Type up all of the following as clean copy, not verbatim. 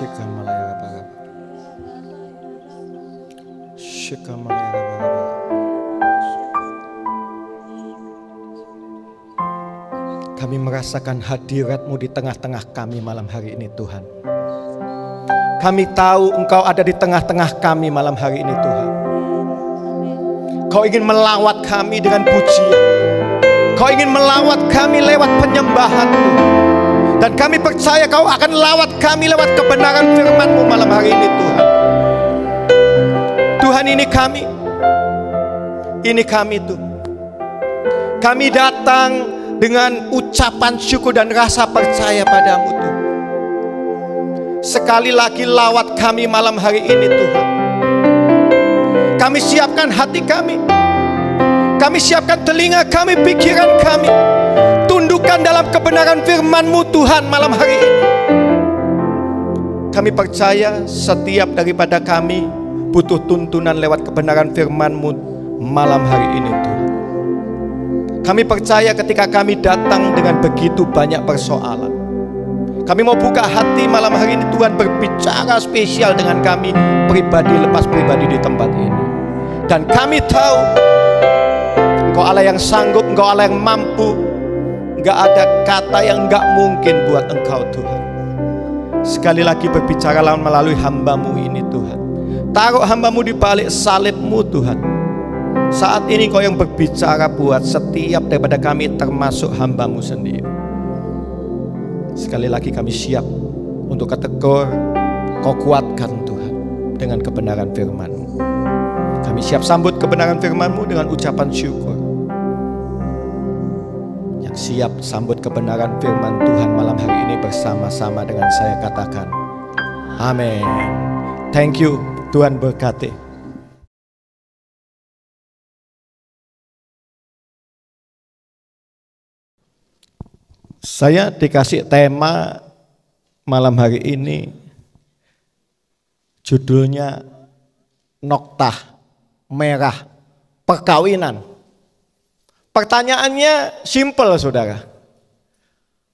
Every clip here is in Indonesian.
Shikamalaya Baba. Shikamalaya Baba. Kami merasakan hadirat-Mu di tengah-tengah kami malam hari ini Tuhan. Kami tahu Engkau ada di tengah-tengah kami malam hari ini Tuhan. Kau ingin melawat kami dengan pujian. Kau ingin melawat kami lewat penyembahan-Mu. Dan kami percaya Kau akan lawat kami lewat kebenaran firman-Mu malam hari ini Tuhan. Tuhan, ini kami. Ini kami Tuhan. Kami datang dengan ucapan syukur dan rasa percaya padamu Tuhan. Sekali lagi lawat kami malam hari ini Tuhan. Kami siapkan hati kami. Kami siapkan telinga kami, pikiran kami. Tundukkan dalam kebenaran firman-Mu Tuhan malam hari ini. Kami percaya setiap daripada kami butuh tuntunan lewat kebenaran firman-Mu malam hari ini Tuhan. Kami percaya ketika kami datang dengan begitu banyak persoalan, kami mau buka hati malam hari ini Tuhan, berbicara spesial dengan kami pribadi lepas pribadi di tempat ini. Dan kami tahu Engkau Allah yang sanggup, Engkau Allah yang mampu. Enggak ada kata yang enggak mungkin buat Engkau Tuhan. Sekali lagi berbicara melalui hamba-Mu ini Tuhan. Taruh hamba-Mu di balik salib-Mu Tuhan. Saat ini Kau yang berbicara buat setiap daripada kami, termasuk hamba-Mu sendiri. Sekali lagi kami siap untuk ketegur. Kau kuatkan Tuhan dengan kebenaran firman-Mu. Kami siap sambut kebenaran firman-Mu dengan ucapan syukur. Yang siap sambut kebenaran firman Tuhan malam hari ini bersama-sama dengan saya katakan amin. Thank you, Tuhan berkati. Saya dikasih tema malam hari ini, judulnya Noktah Merah Perkawinan. Pertanyaannya simpel saudara.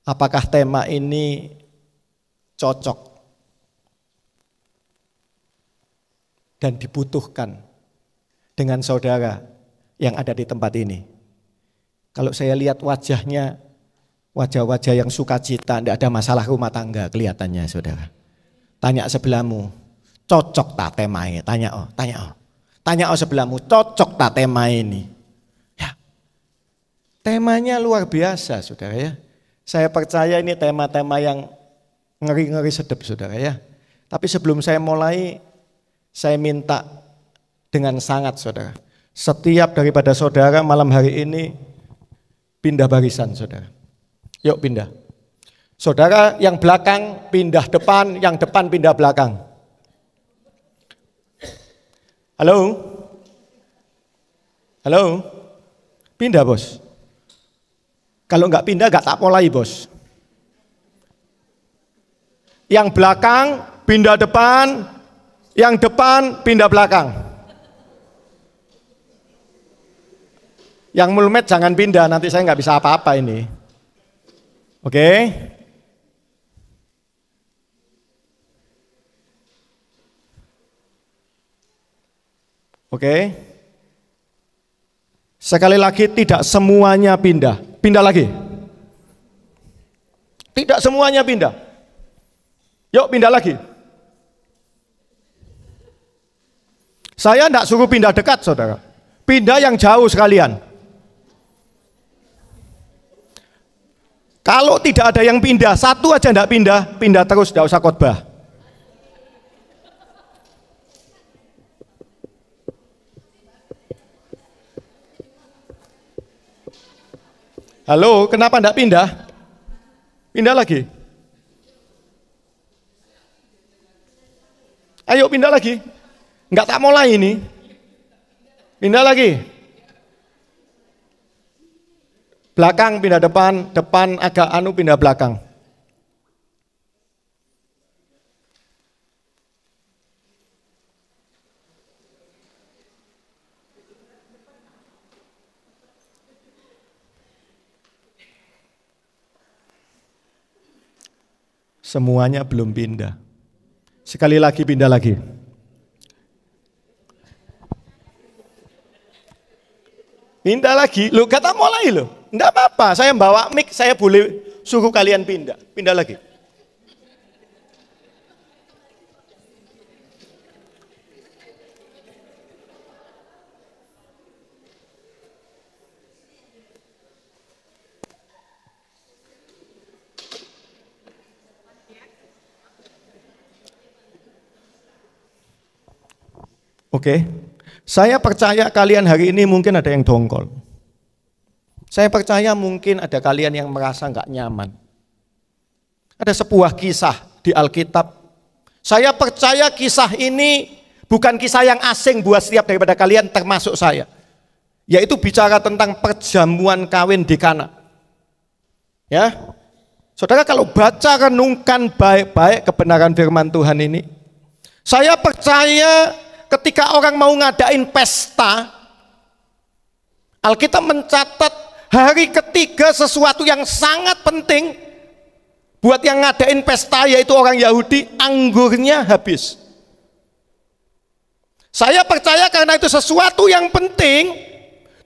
Apakah tema ini cocok dan dibutuhkan dengan saudara yang ada di tempat ini? Kalau saya lihat wajahnya, wajah-wajah yang sukacita, tidak ada masalah rumah tangga kelihatannya saudara. Tanya sebelahmu, cocok tak tema ini? Tanya sebelahmu, cocok tak tema ini? Ya, temanya luar biasa saudara ya. Saya percaya ini tema-tema yang ngeri-ngeri sedap saudara ya. Tapi sebelum saya mulai, saya minta dengan sangat saudara. Setiap daripada saudara malam hari ini pindah barisan saudara. Yuk pindah. Saudara yang belakang pindah depan, yang depan pindah belakang. Halo? Halo? Pindah bos. Kalau enggak pindah enggak tak mulai bos. Yang belakang pindah depan, yang depan pindah belakang. Yang mulmet jangan pindah, nanti saya enggak bisa apa-apa ini. Oke. Oke. Sekali lagi tidak semuanya pindah. Pindah lagi. Tidak semuanya pindah. Yuk pindah lagi. Saya tidak suruh pindah dekat saudara. Pindah yang jauh sekalian. Kalau tidak ada yang pindah, satu aja tidak pindah, pindah terus, tidak usah khotbah. Halo, kenapa tidak pindah? Pindah lagi. Ayo pindah lagi. Enggak tak mulai ini. Pindah lagi. Belakang pindah depan, depan agak pindah belakang. Semuanya belum pindah. Sekali lagi, pindah lagi. Pindah lagi, lo kata mulai lo. Enggak apa-apa, saya bawa mic, saya boleh suruh kalian pindah. Pindah lagi. Oke, saya percaya kalian hari ini mungkin ada yang dongkol. Saya percaya mungkin ada kalian yang merasa nggak nyaman. Ada sebuah kisah di Alkitab. Saya percaya kisah ini bukan kisah yang asing buat setiap daripada kalian, termasuk saya. Yaitu bicara tentang perjamuan kawin di Kana. Ya, saudara kalau baca renungkan baik-baik kebenaran firman Tuhan ini, saya percaya ketika orang mau ngadain pesta, Alkitab mencatat hari ketiga sesuatu yang sangat penting buat yang ngadain pesta, yaitu orang Yahudi, anggurnya habis. Saya percaya karena itu sesuatu yang penting,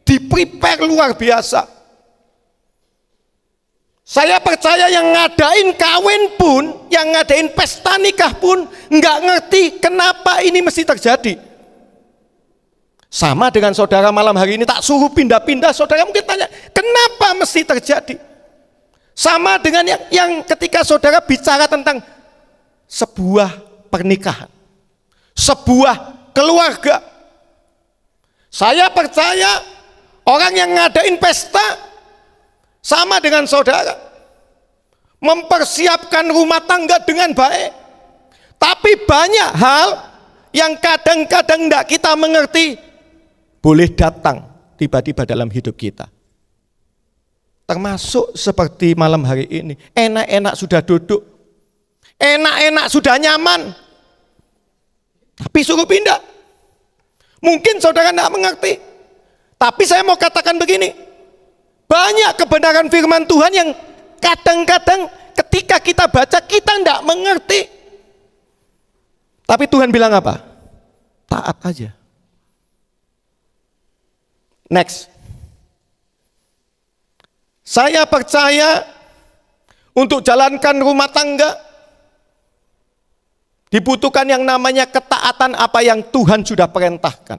di-prepare luar biasa. Saya percaya yang ngadain kawin pun, yang ngadain pesta nikah pun nggak ngerti kenapa ini mesti terjadi. Sama dengan saudara malam hari ini, tak suruh pindah-pindah, saudara mungkin tanya, kenapa mesti terjadi? Sama dengan yang ketika saudara bicara tentang sebuah pernikahan, sebuah keluarga. Saya percaya orang yang ngadain pesta sama dengan saudara, mempersiapkan rumah tangga dengan baik. Tapi banyak hal yang kadang-kadang tidak kita mengerti, boleh datang tiba-tiba dalam hidup kita. Termasuk seperti malam hari ini, enak-enak sudah duduk, enak-enak sudah nyaman, tapi suruh pindah. Mungkin saudara tidak mengerti, tapi saya mau katakan begini, banyak kebenaran firman Tuhan yang kadang-kadang ketika kita baca kita tidak mengerti. Tapi Tuhan bilang apa? Taat aja. Next. Saya percaya untuk jalankan rumah tangga dibutuhkan yang namanya ketaatan apa yang Tuhan sudah perintahkan.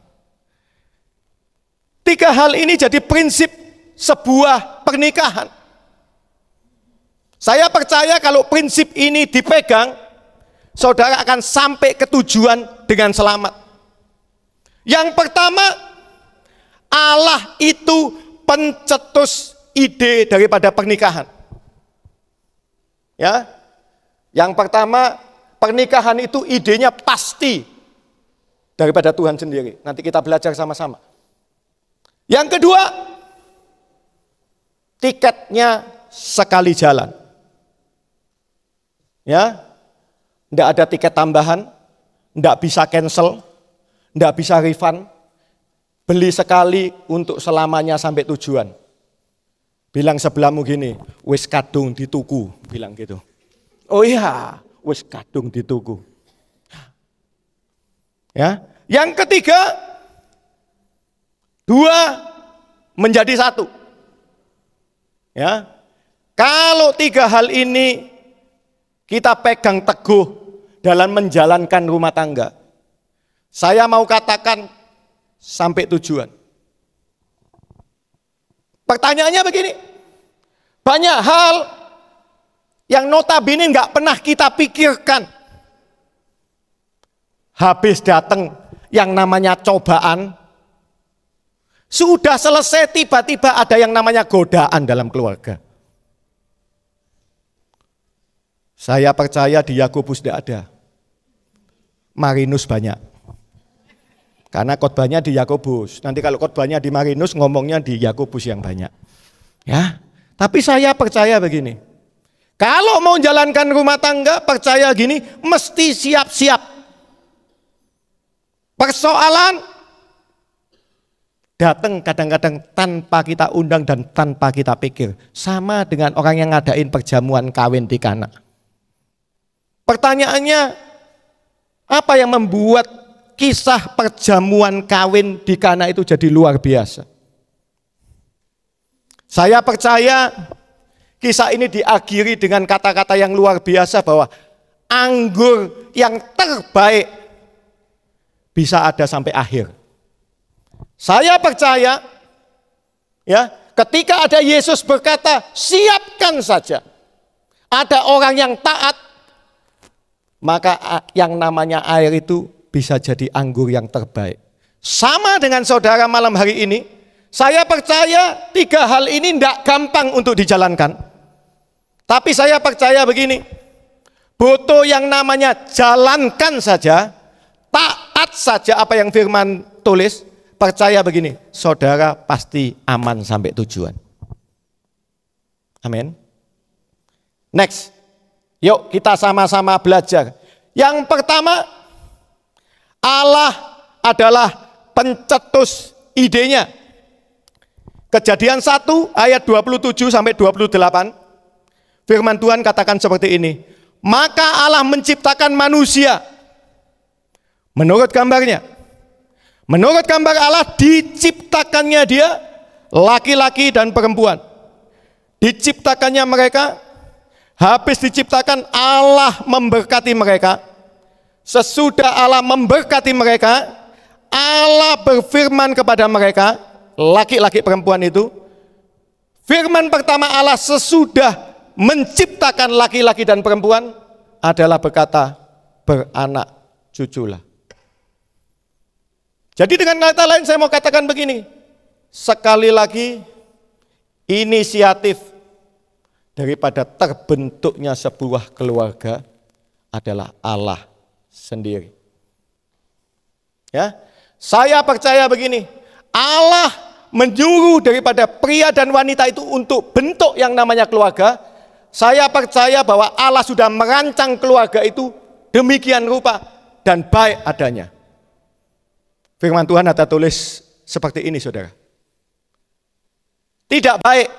3 hal ini jadi prinsip sebuah pernikahan. Saya percaya kalau prinsip ini dipegang, saudara akan sampai ke tujuan dengan selamat. Yang pertama, Allah itu pencetus ide daripada pernikahan. Ya. Yang pertama, pernikahan itu idenya pasti daripada Tuhan sendiri. Nanti kita belajar sama-sama. Yang kedua, tiketnya sekali jalan. Ya, enggak ada tiket tambahan, enggak bisa cancel, enggak bisa refund. Beli sekali untuk selamanya sampai tujuan. Bilang sebelahmu gini, wis kadung dituku, bilang gitu. Oh iya, wis kadung dituku. Ya, yang ketiga, 2 menjadi 1. Ya, kalau 3 hal ini kita pegang teguh dalam menjalankan rumah tangga, saya mau katakan sampai tujuan. Pertanyaannya begini, banyak hal yang notabene nggak pernah kita pikirkan. Habis datang yang namanya cobaan, sudah selesai tiba-tiba ada yang namanya godaan dalam keluarga. Saya percaya di Yakobus tidak ada. Marinus banyak. Karena khotbahnya di Yakobus. Nanti kalau khotbahnya di Marinus, ngomongnya di Yakobus yang banyak. Ya, tapi saya percaya begini. Kalau mau jalankan rumah tangga, percaya gini, mesti siap-siap. Persoalan datang kadang-kadang tanpa kita undang dan tanpa kita pikir. Sama dengan orang yang ngadain perjamuan kawin di Kana. Pertanyaannya, Apa yang membuat kisah perjamuan kawin di Kana itu jadi luar biasa? Saya percaya kisah ini diakhiri dengan kata-kata yang luar biasa bahwa anggur yang terbaik bisa ada sampai akhir. Saya percaya ya, ketika ada Yesus berkata, siapkan saja. Ada orang yang taat, maka yang namanya air itu bisa jadi anggur yang terbaik. Sama dengan saudara malam hari ini, saya percaya 3 hal ini tidak gampang untuk dijalankan. Tapi saya percaya begini, butuh yang namanya jalankan saja, taat saja apa yang firman tulis, percaya begini, saudara pasti aman sampai tujuan. Amin. Next, yuk kita sama-sama belajar. Yang pertama, Allah adalah pencetus idenya. Kejadian 1 ayat 27 sampai 28, firman Tuhan katakan seperti ini. Maka Allah menciptakan manusia menurut gambarnya. Menurut gambar Allah diciptakannya dia laki-laki dan perempuan. Diciptakannya mereka, habis diciptakan Allah memberkati mereka. Sesudah Allah memberkati mereka, Allah berfirman kepada mereka, laki-laki perempuan itu. Firman pertama Allah sesudah menciptakan laki-laki dan perempuan adalah berkata, beranak cuculah. Jadi dengan kata lain saya mau katakan begini, sekali lagi inisiatif daripada terbentuknya sebuah keluarga adalah Allah sendiri. Ya, saya percaya begini, Allah menyuruh daripada pria dan wanita itu untuk bentuk yang namanya keluarga. Saya percaya bahwa Allah sudah merancang keluarga itu demikian rupa dan baik adanya. Firman Tuhan ada tulis seperti ini, saudara. Tidak baik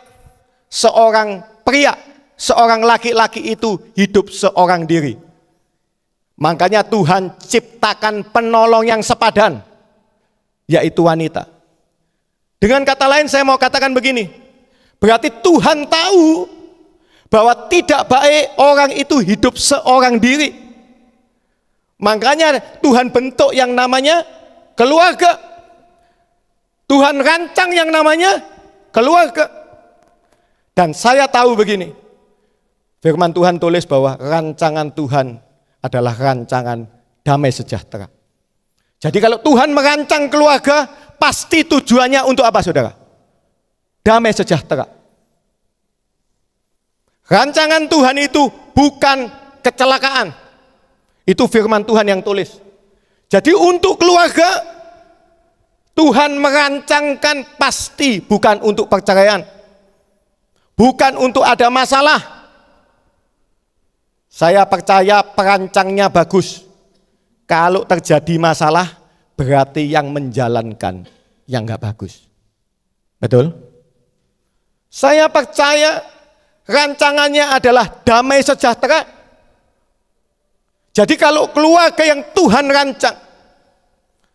seorang pria, seorang laki-laki itu hidup seorang diri. Makanya Tuhan ciptakan penolong yang sepadan, yaitu wanita. Dengan kata lain saya mau katakan begini, berarti Tuhan tahu bahwa tidak baik orang itu hidup seorang diri. Makanya Tuhan bentuk yang namanya keluarga. Tuhan rancang yang namanya keluarga. Dan saya tahu begini, firman Tuhan tulis bahwa rancangan Tuhan adalah rancangan damai sejahtera. Jadi kalau Tuhan merancang keluarga, pasti tujuannya untuk apa, saudara? Damai sejahtera. Rancangan Tuhan itu bukan kecelakaan. Itu firman Tuhan yang tulis. Jadi untuk keluarga, Tuhan merancangkan pasti bukan untuk perceraian. Bukan untuk ada masalah. Saya percaya perancangnya bagus. Kalau terjadi masalah, berarti yang menjalankan yang nggak bagus. Betul? Saya percaya rancangannya adalah damai sejahtera. Jadi kalau keluarga yang Tuhan rancang,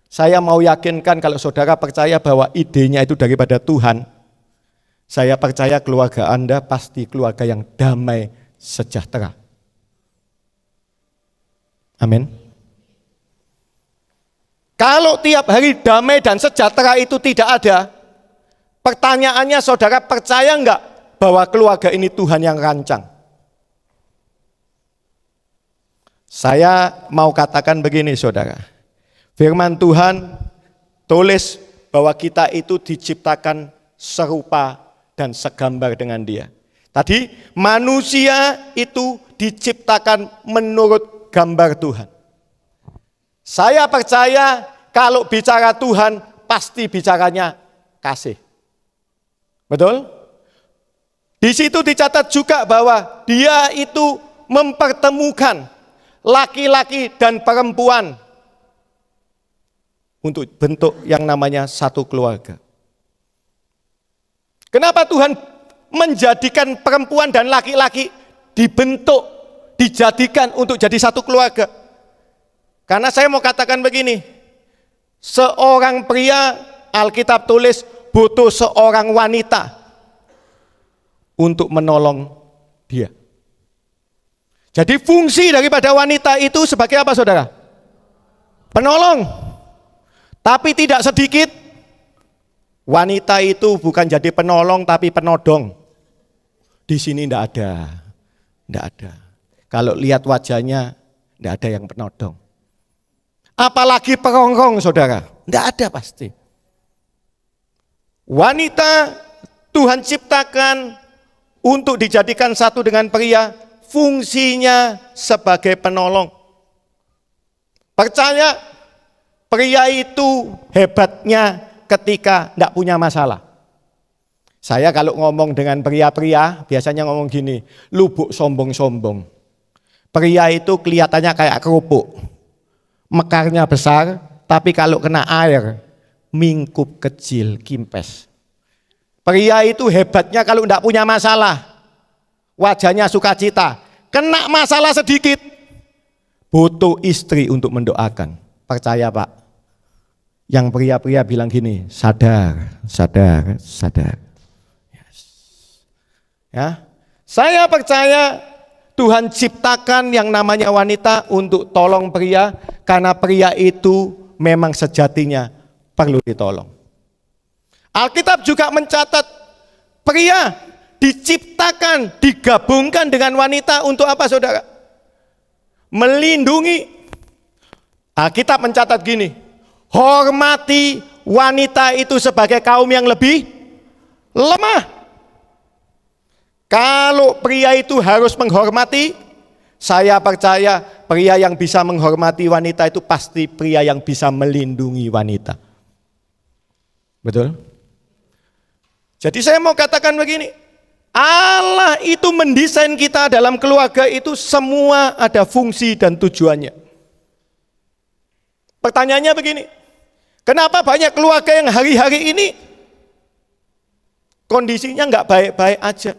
saya mau yakinkan kalau saudara percaya bahwa idenya itu daripada Tuhan, saya percaya keluarga Anda pasti keluarga yang damai sejahtera. Amin. Kalau tiap hari damai dan sejahtera itu tidak ada, pertanyaannya saudara percaya enggak bahwa keluarga ini Tuhan yang rancang? Saya mau katakan begini, saudara. Firman Tuhan tulis bahwa kita itu diciptakan serupa dan segambar dengan Dia. Tadi manusia itu diciptakan menurut gambar Tuhan. Saya percaya kalau bicara Tuhan pasti bicaranya kasih. Betul? Di situ dicatat juga bahwa Dia itu mempertemukan laki-laki dan perempuan untuk bentuk yang namanya satu keluarga. Kenapa Tuhan menjadikan perempuan dan laki-laki dibentuk, dijadikan untuk jadi satu keluarga? Karena saya mau katakan begini, seorang pria, Alkitab tulis, butuh seorang wanita untuk menolong dia. Jadi fungsi daripada wanita itu sebagai apa, saudara? Penolong. Tapi tidak sedikit wanita itu bukan jadi penolong tapi penodong. Di sini tidak ada. Kalau lihat wajahnya tidak ada yang penodong. Apalagi perongrong, saudara. Tidak ada pasti. Wanita Tuhan ciptakan untuk dijadikan satu dengan pria, fungsinya sebagai penolong. Percaya, pria itu hebatnya ketika tidak punya masalah. Saya kalau ngomong dengan pria-pria, biasanya ngomong gini, lubuk sombong-sombong. Pria itu kelihatannya kayak kerupuk. Mekarnya besar, tapi kalau kena air, mingkup kecil, kimpes. Pria itu hebatnya kalau tidak punya masalah. Wajahnya sukacita. Kena masalah sedikit, butuh istri untuk mendoakan. Percaya Pak, yang pria-pria bilang gini, sadar. Yes. Ya, saya percaya Tuhan ciptakan yang namanya wanita untuk tolong pria, karena pria itu memang sejatinya perlu ditolong. Alkitab juga mencatat pria diciptakan, digabungkan dengan wanita untuk apa, saudara? Melindungi. Alkitab mencatat gini, hormati wanita itu sebagai kaum yang lebih lemah. Kalau pria itu harus menghormati, saya percaya pria yang bisa menghormati wanita itu pasti pria yang bisa melindungi wanita. Betul? Jadi saya mau katakan begini, Allah itu mendesain kita dalam keluarga itu semua ada fungsi dan tujuannya. Pertanyaannya begini, kenapa banyak keluarga yang hari-hari ini kondisinya nggak baik-baik aja?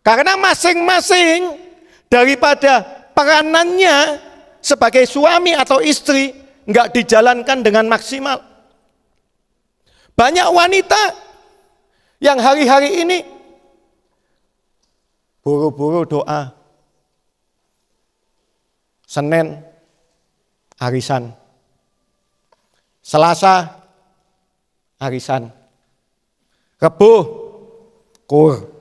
Karena masing-masing daripada peranannya sebagai suami atau istri nggak dijalankan dengan maksimal. Banyak wanita yang hari-hari ini buru-buru doa, Senin arisan, Selasa arisan, Rebo kur,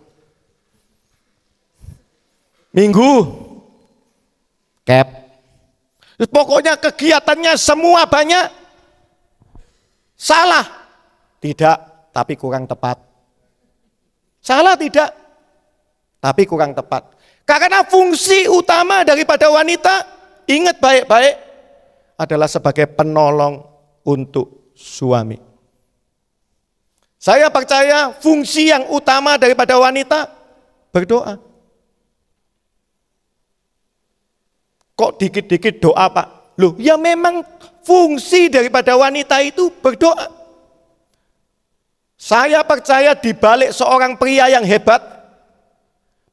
Minggu cap. Pokoknya kegiatannya semua banyak. Salah? Tidak, tapi kurang tepat. Salah tidak, tapi kurang tepat. Karena fungsi utama daripada wanita, ingat baik-baik, adalah sebagai penolong untuk suami. Saya percaya fungsi yang utama daripada wanita berdoa. Kok dikit-dikit doa Pak? Loh, ya memang fungsi daripada wanita itu berdoa. Saya percaya di balik seorang pria yang hebat,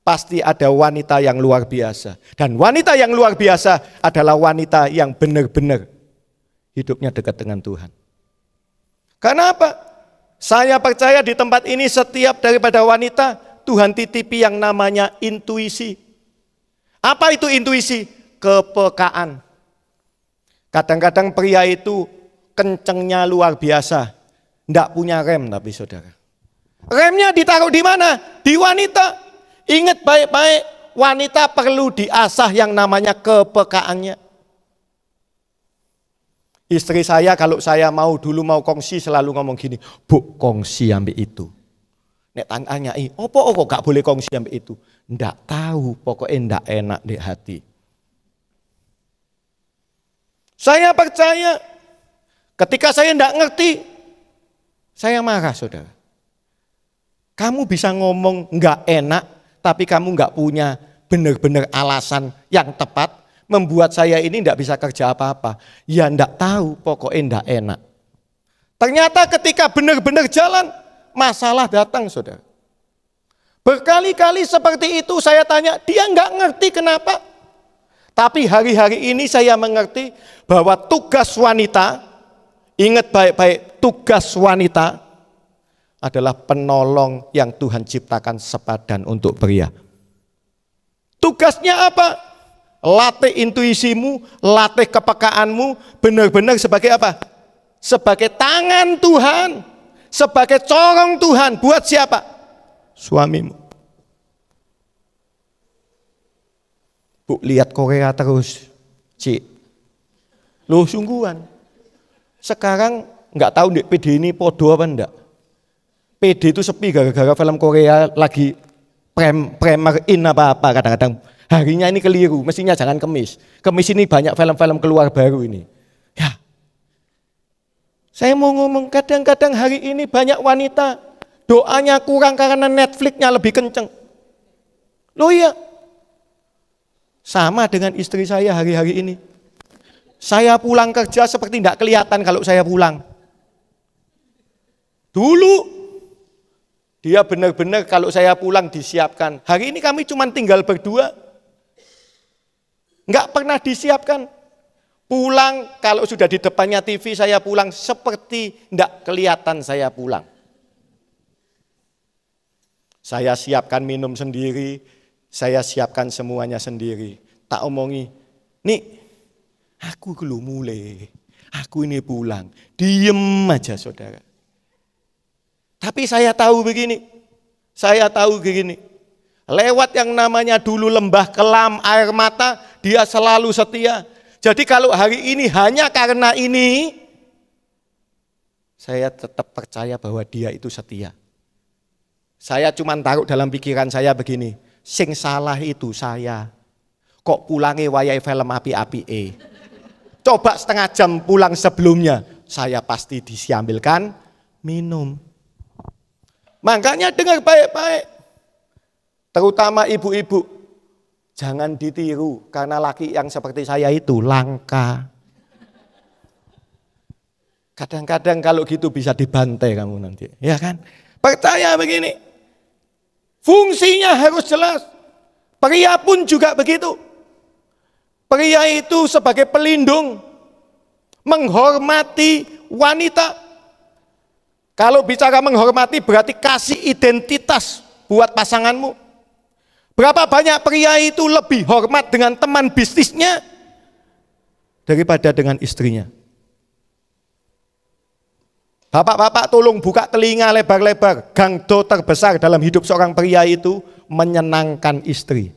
pasti ada wanita yang luar biasa. Dan wanita yang luar biasa adalah wanita yang benar-benar hidupnya dekat dengan Tuhan. Karena apa? Saya percaya di tempat ini setiap daripada wanita, Tuhan titipi yang namanya intuisi. Apa itu intuisi? Kepekaan. Kadang-kadang pria itu kencengnya luar biasa, enggak punya rem tapi saudara. Remnya ditaruh di mana? Di wanita. Ingat baik-baik, wanita perlu diasah yang namanya kepekaannya. Istri saya kalau saya dulu mau kongsi selalu ngomong gini, Bu kongsi ambil itu. Nek tanya, opo gak boleh kongsi ambil itu? Enggak tahu, pokoknya enggak enak di hati. Saya percaya ketika saya tidak ngerti, saya marah saudara. Kamu bisa ngomong nggak enak, tapi kamu nggak punya benar-benar alasan yang tepat, membuat saya ini tidak bisa kerja apa-apa. Ya nggak tahu, pokoknya nggak enak. Ternyata ketika benar-benar jalan, masalah datang saudara. Berkali-kali seperti itu saya tanya, dia nggak ngerti kenapa. Tapi hari-hari ini saya mengerti bahwa tugas wanita, ingat baik-baik, tugas wanita adalah penolong yang Tuhan ciptakan sepadan untuk pria. Tugasnya apa? Latih intuisimu, latih kepekaanmu, benar-benar sebagai apa? Sebagai tangan Tuhan, sebagai corong Tuhan. Buat siapa? Suamimu. Bu, lihat Korea terus, Cik. Loh, sungguhan. Sekarang nggak tahu dek PD ini podo apa enggak. PD itu sepi gara-gara film Korea lagi premier in apa-apa kadang-kadang. Harinya ini keliru, mestinya jangan Kemis. Kemis ini banyak film-film keluar baru ini. Ya. Saya mau ngomong, kadang-kadang hari ini banyak wanita doanya kurang karena Netflix-nya lebih kenceng. Loh iya. Sama dengan istri saya hari-hari ini. Saya pulang kerja seperti tidak kelihatan kalau saya pulang. Dulu dia benar-benar kalau saya pulang disiapkan. Hari ini kami cuma tinggal berdua. Enggak pernah disiapkan. Pulang kalau sudah di depannya TV saya pulang seperti tidak kelihatan saya pulang. Saya siapkan minum sendiri, saya siapkan semuanya sendiri. Tak omongi, nih aku belum mulai, aku ini pulang. Diem aja saudara. Tapi saya tahu begini, lewat yang namanya dulu lembah kelam, air mata, dia selalu setia. Jadi kalau hari ini hanya karena ini, saya tetap percaya bahwa dia itu setia. Saya cuma taruh dalam pikiran saya begini, sing salah itu saya. Kok pulangnya wayai film api-api Coba setengah jam pulang sebelumnya, saya pasti disiambilkan minum. Makanya dengar baik-baik, terutama ibu-ibu, jangan ditiru karena laki yang seperti saya itu langka. Kadang-kadang kalau gitu bisa dibantai kamu nanti, ya kan? Percaya begini, fungsinya harus jelas. Pria pun juga begitu. Pria itu sebagai pelindung, menghormati wanita. Kalau bicara menghormati berarti kasih identitas buat pasanganmu. Berapa banyak pria itu lebih hormat dengan teman bisnisnya daripada dengan istrinya. Bapak-bapak tolong buka telinga lebar-lebar. Gangdo terbesar dalam hidup seorang pria itu menyenangkan istri.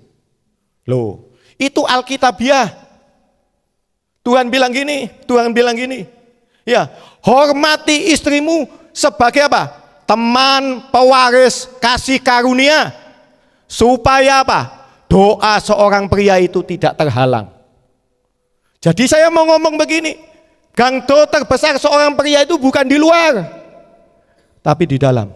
Loh, itu Alkitabiah. Tuhan bilang gini, ya, hormati istrimu sebagai apa? Teman pewaris kasih karunia. Supaya apa? Doa seorang pria itu tidak terhalang. Jadi saya mau ngomong begini, gangdo terbesar seorang pria itu bukan di luar, tapi di dalam.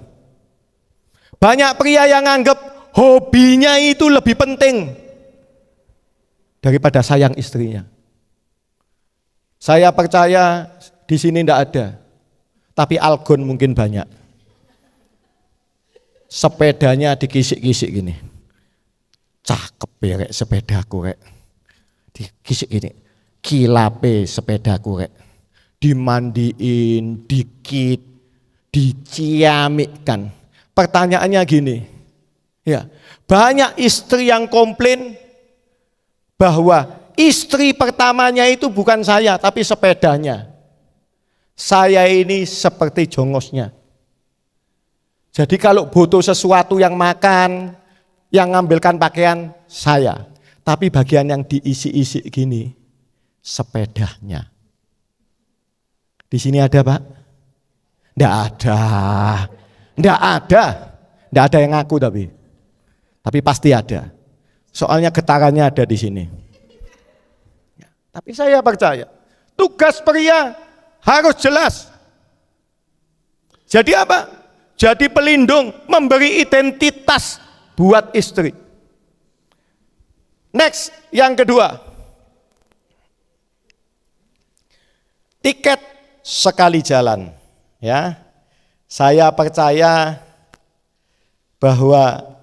Banyak pria yang anggap hobinya itu lebih penting daripada sayang istrinya. Saya percaya di sini tidak ada, tapi Algon mungkin banyak. Sepedanya dikisik-kisik gini, cakep ya rek sepedaku rek, dikisik gini, kilape sepedaku rek, dimandiin dikit, diciamikkan. Pertanyaannya gini, ya, banyak istri yang komplain bahwa istri pertamanya itu bukan saya, tapi sepedanya. Saya ini seperti jongosnya. Jadi kalau butuh sesuatu yang makan, yang ngambilkan pakaian, saya. Tapi bagian yang diisi-isi gini, sepedanya. Di sini ada Pak? Tidak ada. Tidak ada yang ngaku tapi pasti ada. Soalnya getarannya ada di sini. Tapi saya percaya, tugas pria harus jelas. Jadi apa? Jadi pelindung, memberi identitas buat istri. Next, yang kedua. Tiket sekali jalan. Ya. Saya percaya bahwa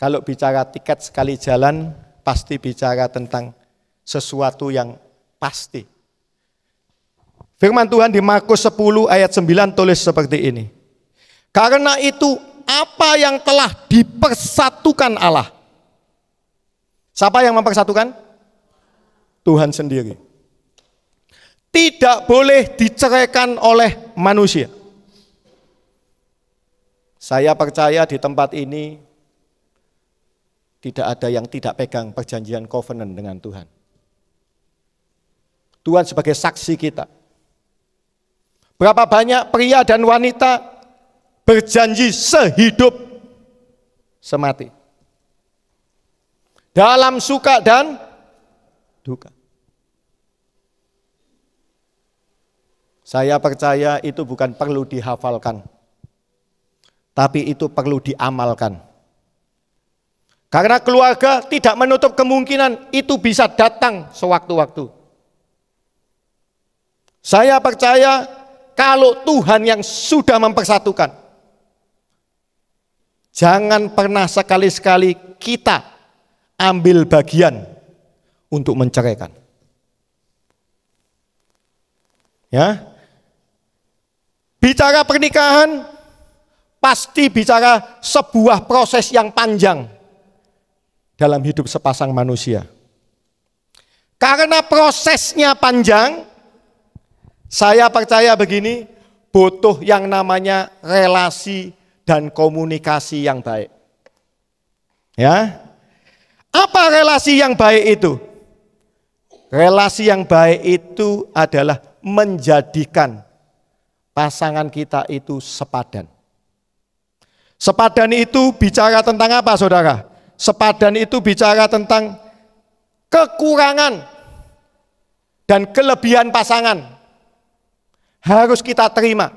kalau bicara tiket sekali jalan pasti bicara tentang sesuatu yang pasti. Firman Tuhan di Markus 10 ayat 9 tulis seperti ini. Karena itu apa yang telah dipersatukan Allah. Siapa yang mempersatukan? Tuhan sendiri. Tidak boleh diceraikan oleh manusia. Saya percaya di tempat ini tidak ada yang tidak pegang perjanjian covenant dengan Tuhan. Tuhan sebagai saksi kita. Berapa banyak pria dan wanita berjanji sehidup semati. Dalam suka dan duka. Saya percaya itu bukan perlu dihafalkan, tapi itu perlu diamalkan. Karena keluarga tidak menutup kemungkinan itu bisa datang sewaktu-waktu. Saya percaya kalau Tuhan yang sudah mempersatukan, jangan pernah sekali-sekali kita ambil bagian untuk menceraikan. Ya. Bicara pernikahan pasti bicara sebuah proses yang panjang dalam hidup sepasang manusia. Karena prosesnya panjang, saya percaya begini, butuh yang namanya relasi dan komunikasi yang baik. Ya. Apa relasi yang baik itu? Relasi yang baik itu adalah menjadikan pasangan kita itu sepadan. Sepadan itu bicara tentang apa, saudara? Sepadan itu bicara tentang kekurangan dan kelebihan pasangan. Harus kita terima.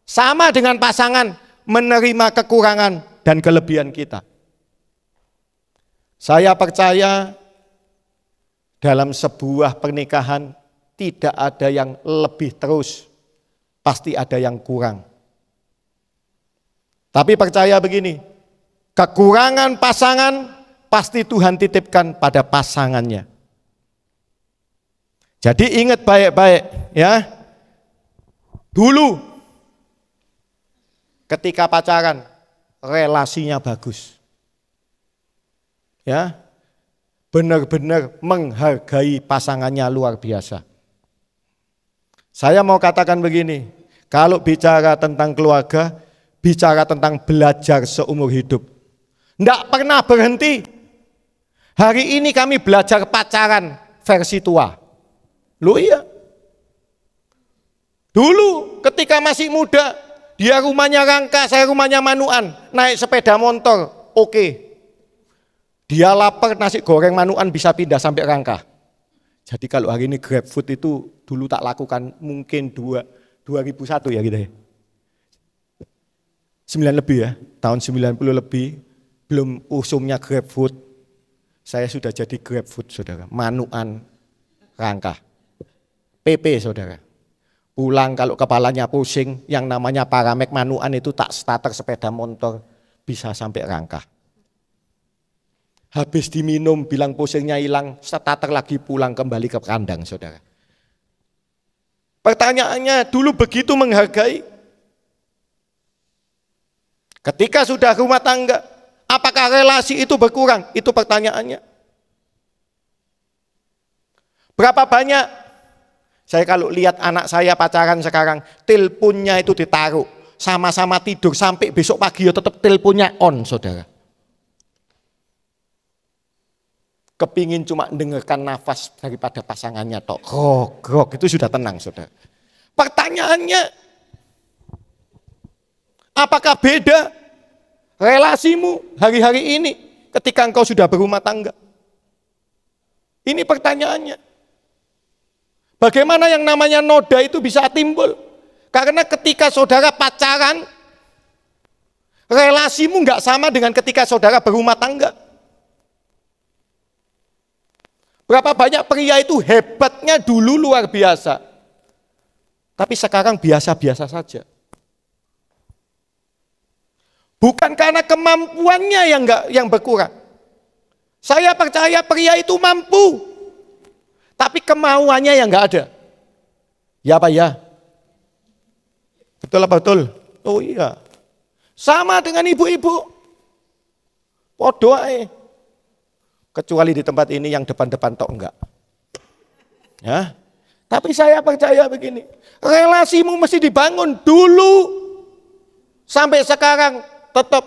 Sama dengan pasangan menerima kekurangan dan kelebihan kita. Saya percaya dalam sebuah pernikahan tidak ada yang lebih terus, pasti ada yang kurang. Tapi percaya begini, kekurangan pasangan pasti Tuhan titipkan pada pasangannya. Jadi ingat baik-baik ya. Dulu ketika pacaran relasinya bagus. Ya. Benar-benar menghargai pasangannya luar biasa. Saya mau katakan begini, kalau bicara tentang keluarga, bicara tentang belajar seumur hidup. Tidak pernah berhenti. Hari ini kami belajar pacaran versi tua. Loh iya. Dulu ketika masih muda, dia rumahnya Rangka, saya rumahnya Manuan, naik sepeda motor, oke. Dia lapar nasi goreng Manuan bisa pindah sampai Rangka. Jadi kalau hari ini GrabFood itu dulu tak lakukan mungkin 2001 ya gitu ya. 9 lebih ya, tahun 90 lebih, belum usumnya GrabFood. Saya sudah jadi GrabFood saudara, Manuan Rangka. PP saudara. Pulang kalau kepalanya pusing, yang namanya Paramek Manuan itu tak starter sepeda motor bisa sampai Rangka. Habis diminum bilang pusingnya hilang, starter lagi pulang kembali ke kandang saudara. Pertanyaannya dulu begitu menghargai. Ketika sudah rumah tangga, apakah relasi itu berkurang? Itu pertanyaannya. Berapa banyak? Saya kalau lihat anak saya pacaran sekarang, teleponnya itu ditaruh, sama-sama tidur sampai besok pagi ya tetap teleponnya on, saudara. Kepingin cuma dengarkan nafas daripada pasangannya tok. Grok, itu sudah tenang, saudara. Pertanyaannya, apakah beda relasimu hari-hari ini ketika engkau sudah berumah tangga? Ini pertanyaannya. Bagaimana yang namanya noda itu bisa timbul? Karena ketika saudara pacaran, relasimu nggak sama dengan ketika saudara berumah tangga. Berapa banyak pria itu hebatnya dulu luar biasa, tapi sekarang biasa-biasa saja. Bukan karena kemampuannya yang berkurang. Saya percaya pria itu mampu. Tapi kemauannya yang nggak ada. Ya apa ya? Betul apa betul? Oh iya. Sama dengan ibu-ibu. Podo ae. Kecuali di tempat ini yang depan-depan tok enggak. Ya. Tapi saya percaya begini, relasimu mesti dibangun dulu sampai sekarang tetap.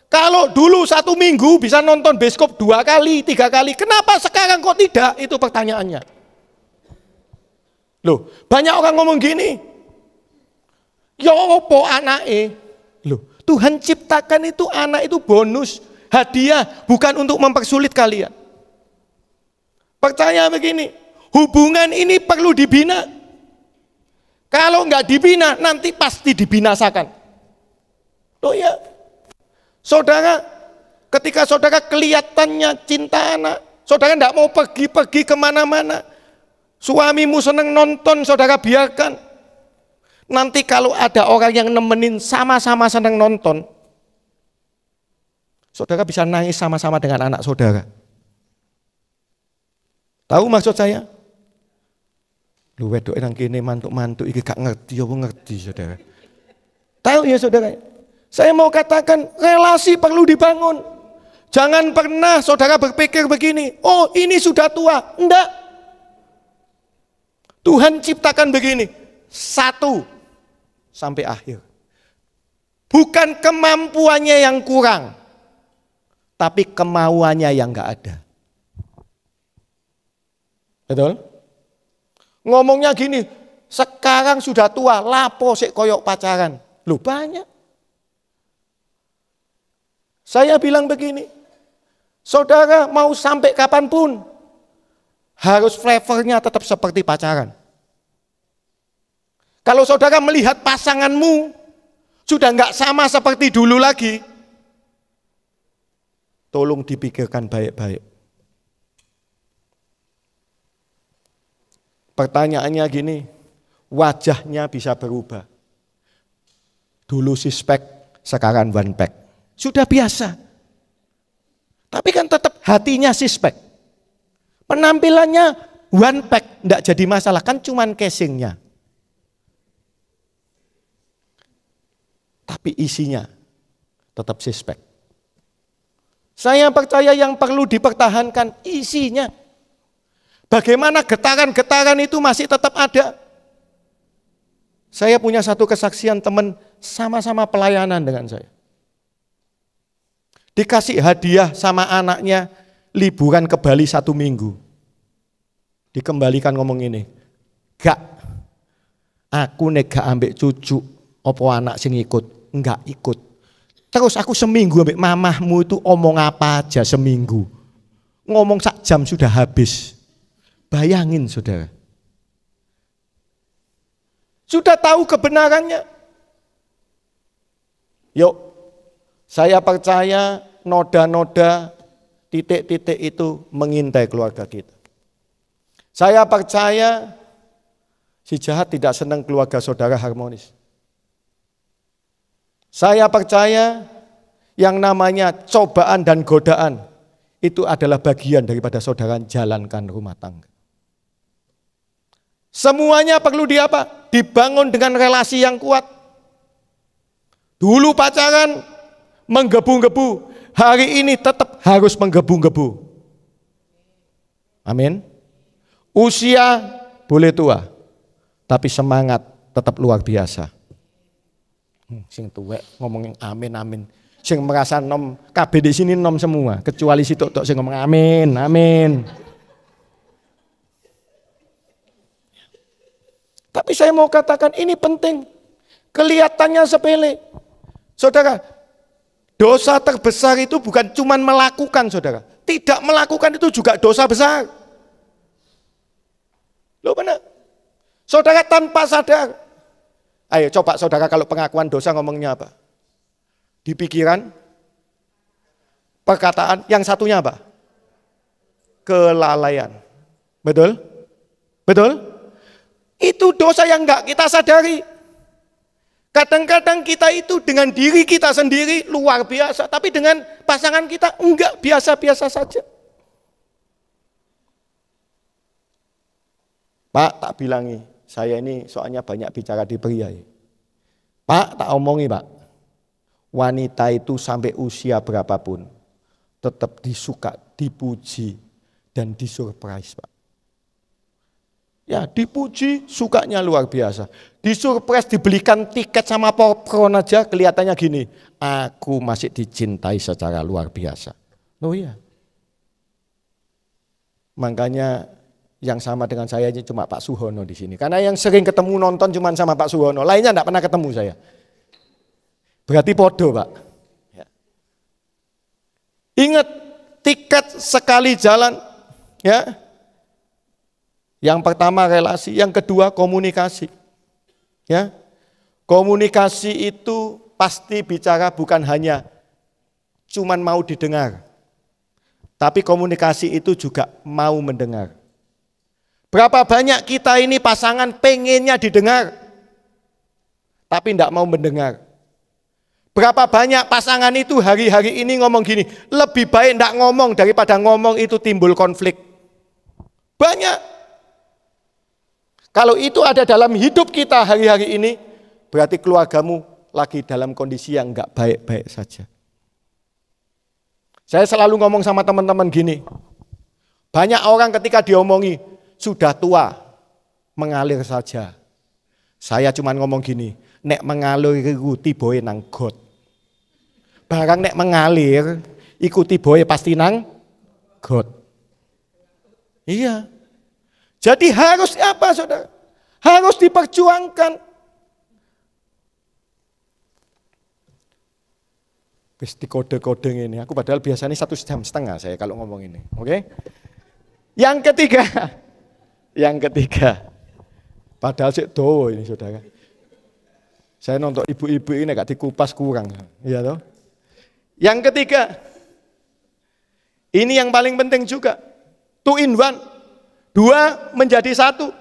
Kalau dulu 1 minggu bisa nonton bioskop 2 kali, 3 kali, kenapa sekarang kok tidak? Itu pertanyaannya. Loh, banyak orang ngomong gini, ya opo anake? Loh, Tuhan ciptakan itu anak itu bonus, hadiah, bukan untuk mempersulit kalian. Percaya begini, hubungan ini perlu dibina. Kalau nggak dibina, nanti pasti dibinasakan. Loh ya, saudara, ketika saudara kelihatannya cinta anak, saudara nggak mau pergi-pergi kemana-mana, suamimu seneng nonton, saudara biarkan. Nanti kalau ada orang yang nemenin sama-sama seneng nonton, saudara bisa nangis sama-sama dengan anak saudara. Tahu maksud saya? Lu wedok nang kene mantuk-mantuk iki gak ngerti apa ngerti saudara. Tahu ya saudara? Saya mau katakan relasi perlu dibangun. Jangan pernah saudara berpikir begini, oh ini sudah tua. Enggak. Tuhan ciptakan begini, 1 sampai akhir. Bukan kemampuannya yang kurang, tapi kemauannya yang enggak ada. Betul? Ngomongnya gini, sekarang sudah tua, lapo sik koyok pacaran. Loh banyak. Saya bilang begini, saudara mau sampai kapanpun, harus flavornya tetap seperti pacaran. Kalau saudara melihat pasanganmu, sudah enggak sama seperti dulu lagi, tolong dipikirkan baik-baik. Pertanyaannya gini, wajahnya bisa berubah. Dulu six-pack, sekarang one-pack. Sudah biasa. Tapi kan tetap hatinya six-pack. Penampilannya one-pack, enggak jadi masalah, kan cuman casingnya. Tapi isinya tetap six-pack. Saya percaya yang perlu dipertahankan isinya. Bagaimana getaran-getaran itu masih tetap ada. Saya punya satu kesaksian teman sama-sama pelayanan dengan saya. Dikasih hadiah sama anaknya liburan ke Bali 1 minggu. Dikembalikan ngomong ini, gak, aku nek gak ambek cucu, opo anak sing ikut, enggak ikut. Terus aku seminggu ambek mamahmu itu omong apa aja seminggu. Ngomong 1 jam sudah habis. Bayangin saudara. Sudah tahu kebenarannya. Yuk, saya percaya noda-noda titik-titik itu mengintai keluarga kita. Saya percaya si jahat tidak senang keluarga saudara harmonis. Saya percaya yang namanya cobaan dan godaan itu adalah bagian daripada saudara jalankan rumah tangga. Semuanya perlu dibangun dengan relasi yang kuat. Dulu pacaran menggebu-gebu, hari ini tetap harus menggebu-gebu. Amin. Usia boleh tua, tapi semangat tetap luar biasa. Sing tuwek ngomongin amin amin. Sing merasa nom kabeh di sini nom semua, kecuali situ tok sing ngomong amin amin. Tapi saya mau katakan ini penting. Kelihatannya sepele. Saudara, dosa terbesar itu bukan cuma melakukan saudara. Tidak melakukan itu juga dosa besar. Loh benar. Saudara tanpa sadar. Ayo coba saudara kalau pengakuan dosa ngomongnya apa? Di pikiran, perkataan, yang satunya apa? Kelalaian. Betul? Betul? Itu dosa yang enggak kita sadari. Kadang-kadang kita itu dengan diri kita sendiri luar biasa, tapi dengan pasangan kita enggak, biasa-biasa saja. Pak, tak bilangi, saya ini soalnya banyak bicara di pria. Pak, tak omongi Pak, wanita itu sampai usia berapapun tetap disuka, dipuji, dan disurprise Pak. Ya dipuji, sukanya luar biasa. Disurprise, dibelikan tiket sama popcorn aja kelihatannya gini, aku masih dicintai secara luar biasa. Oh iya. Makanya yang sama dengan saya ini cuma Pak Suhono di sini. Karena yang sering ketemu nonton cuma sama Pak Suhono, lainnya enggak pernah ketemu saya. Berarti podo Pak. Ya. Ingat, tiket sekali jalan, ya. Yang pertama relasi, yang kedua komunikasi. Ya. Komunikasi itu pasti bicara bukan hanya cuman mau didengar. Tapi komunikasi itu juga mau mendengar. Berapa banyak kita ini pasangan pengennya didengar, tapi tidak mau mendengar. Berapa banyak pasangan itu hari-hari ini ngomong gini, lebih baik tidak ngomong daripada ngomong itu timbul konflik. Banyak. Kalau itu ada dalam hidup kita hari-hari ini, berarti keluargamu lagi dalam kondisi yang enggak baik-baik saja. Saya selalu ngomong sama teman-teman gini, banyak orang ketika diomongi, sudah tua, mengalir saja. Saya cuma ngomong gini, nek mengalir ikuti boy nang got. Barang nek mengalir, ikuti boy pasti nang got. Iya. Jadi harus apa saudara? Harus diperjuangkan. Wis dikode-kode ini. Aku padahal biasanya 1,5 jam saya kalau ngomong ini. Oke? Yang ketiga. Padahal sik dowo ini saudara. Saya nonton ibu-ibu ini gak dikupas kurang. Iya toh? Yang ketiga. Ini yang paling penting juga. 2 in 1. 2 menjadi 1.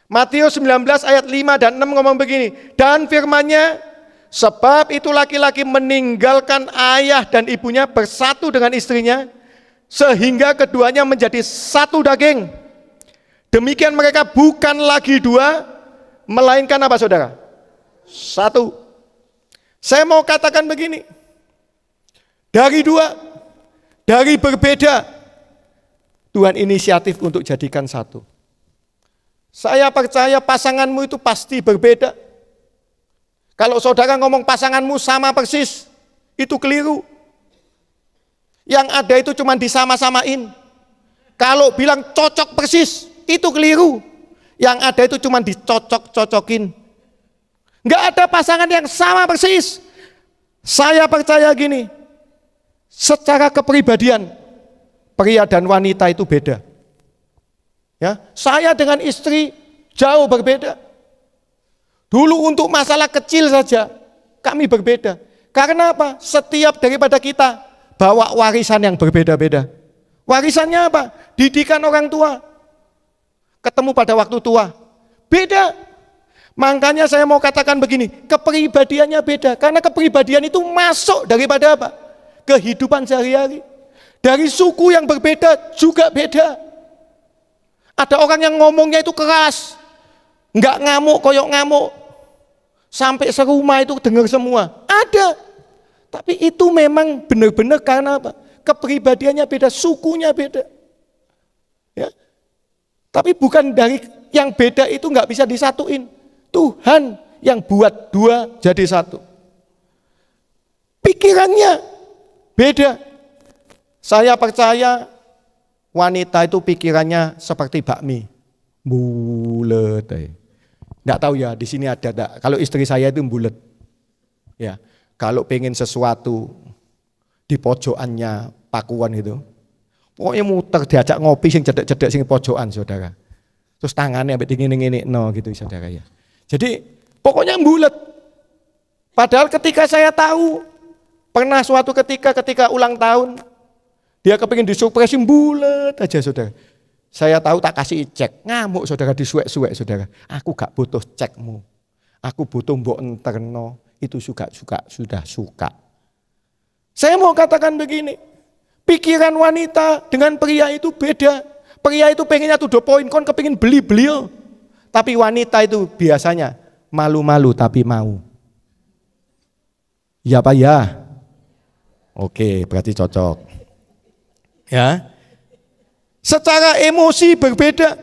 Matius 19 ayat 5 dan 6 ngomong begini. Dan firman-Nya, sebab itu laki-laki meninggalkan ayah dan ibunya bersatu dengan istrinya, sehingga keduanya menjadi satu daging. Demikian mereka bukan lagi 2, melainkan apa saudara? 1. Saya mau katakan begini. Dari 2, dari berbeda, Tuhan inisiatif untuk jadikan 1. Saya percaya pasanganmu itu pasti berbeda. Kalau saudara ngomong pasanganmu sama persis, itu keliru. Yang ada itu cuma disama-samain. Kalau bilang cocok persis, itu keliru. Yang ada itu cuma dicocok-cocokin. Enggak ada pasangan yang sama persis. Saya percaya gini, secara kepribadian, pria dan wanita itu beda. Ya, saya dengan istri jauh berbeda. Dulu untuk masalah kecil saja kami berbeda. Karena apa? Setiap daripada kita bawa warisan yang berbeda-beda. Warisannya apa? Didikan orang tua. Ketemu pada waktu tua. Beda. Makanya saya mau katakan begini, kepribadiannya beda. Karena kepribadian itu masuk daripada apa? Kehidupan sehari-hari. Dari suku yang berbeda juga beda. Ada orang yang ngomongnya itu keras, nggak ngamuk, koyok ngamuk, sampai serumah itu dengar semua. Ada, tapi itu memang benar-benar karena apa? Kepribadiannya beda, sukunya beda. Ya. Tapi bukan dari yang beda itu nggak bisa disatuin. Tuhan yang buat 2 jadi 1. Pikirannya beda. Saya percaya wanita itu pikirannya seperti bakmi, bulet. Nggak tahu ya di sini ada enggak. Kalau istri saya itu bulet, ya. Kalau pengen sesuatu di pojokannya pakuan itu, pokoknya muter diajak ngopi sing cedek-cedek sing pojokan saudara. Terus tangannya sampai dingin-dingin no gitu saudara ya. Jadi pokoknya bulet. Padahal ketika saya tahu pernah suatu ketika ulang tahun. Dia kepingin disurpresin bulet aja saudara. Saya tahu tak kasih cek, ngamuk saudara, disuek-suek saudara. Aku gak butuh cekmu, aku butuh mbok enterno, itu sudah suka. Saya mau katakan begini, pikiran wanita dengan pria itu beda. Pria itu pengennya to the point, kon kepingin beli-beli. Tapi wanita itu biasanya malu-malu tapi mau. Ya Pak ya? Oke, berarti cocok. Ya. Secara emosi berbeda.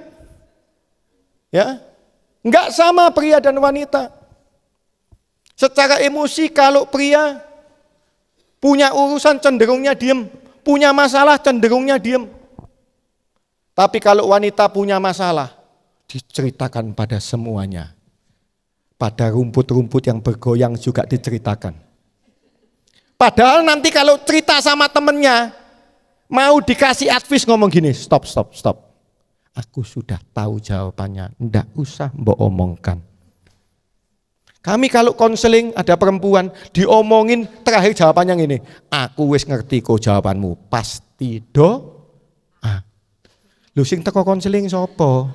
Ya. Enggak sama pria dan wanita. Secara emosi kalau pria punya urusan cenderungnya diem, punya masalah cenderungnya diem. Tapi kalau wanita punya masalah, diceritakan pada semuanya. Pada rumput-rumput yang bergoyang juga diceritakan. Padahal nanti kalau cerita sama temennya, mau dikasih advice ngomong gini, stop. Aku sudah tahu jawabannya, ndak usah mbok omongkan. Kami kalau konseling ada perempuan, diomongin terakhir jawabannya gini, aku wis ngerti kok jawabanmu, pasti Lu sing teko konseling sopo?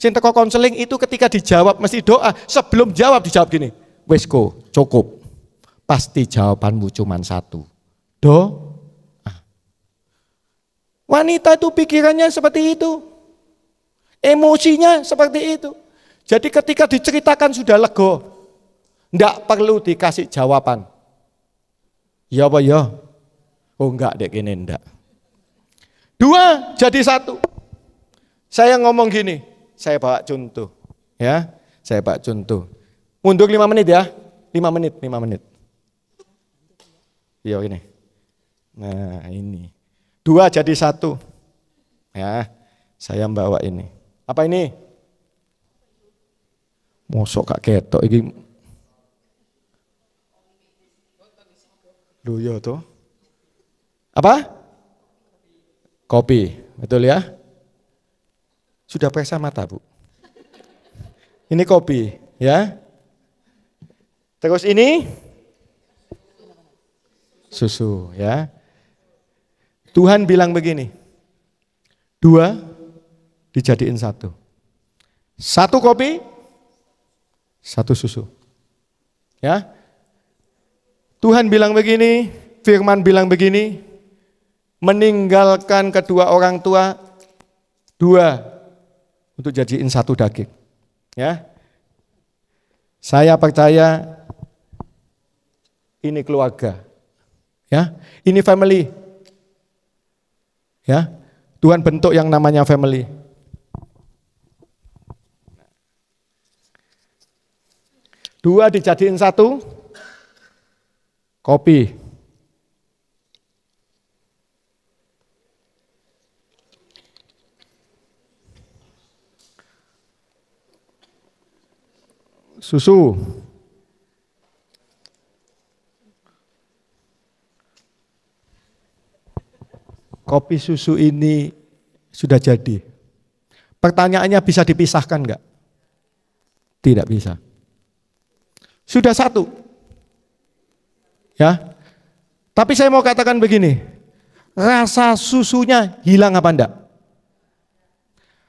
Sing teko konseling itu ketika dijawab mesti doa, sebelum jawab dijawab gini, wis ko, cukup. Pasti jawabanmu cuma satu. Wanita itu pikirannya seperti itu. Emosinya seperti itu. Jadi ketika diceritakan sudah lego. Enggak perlu dikasih jawaban. Ya apa ya? Oh enggak dek ini enggak. 2 jadi 1. Saya ngomong gini, saya bawa contoh. Ya, saya bawa contoh. Mundur 5 menit ya. 5 menit. Iya ini. Nah ini 2 jadi 1. Ya, saya bawa ini. Apa ini? Mosok kak ketok ini. Loh ya tuh. Apa? Kopi, betul ya? Sudah periksa mata Bu. Ini kopi, ya. Terus ini susu, ya. Tuhan bilang begini, 2 dijadiin 1. 1 kopi, 1 susu. Ya. Tuhan bilang begini, firman bilang begini, meninggalkan kedua orang tua, 2 untuk jadiin 1 daging. Ya. Saya percaya ini keluarga. Ya, ini family. Ya, Tuhan bentuk yang namanya family. Dua dijadiin 1, kopi. Susu. Kopi susu ini sudah jadi. Pertanyaannya bisa dipisahkan enggak? Tidak bisa. Sudah 1. Ya. Tapi saya mau katakan begini. Rasa susunya hilang apa enggak?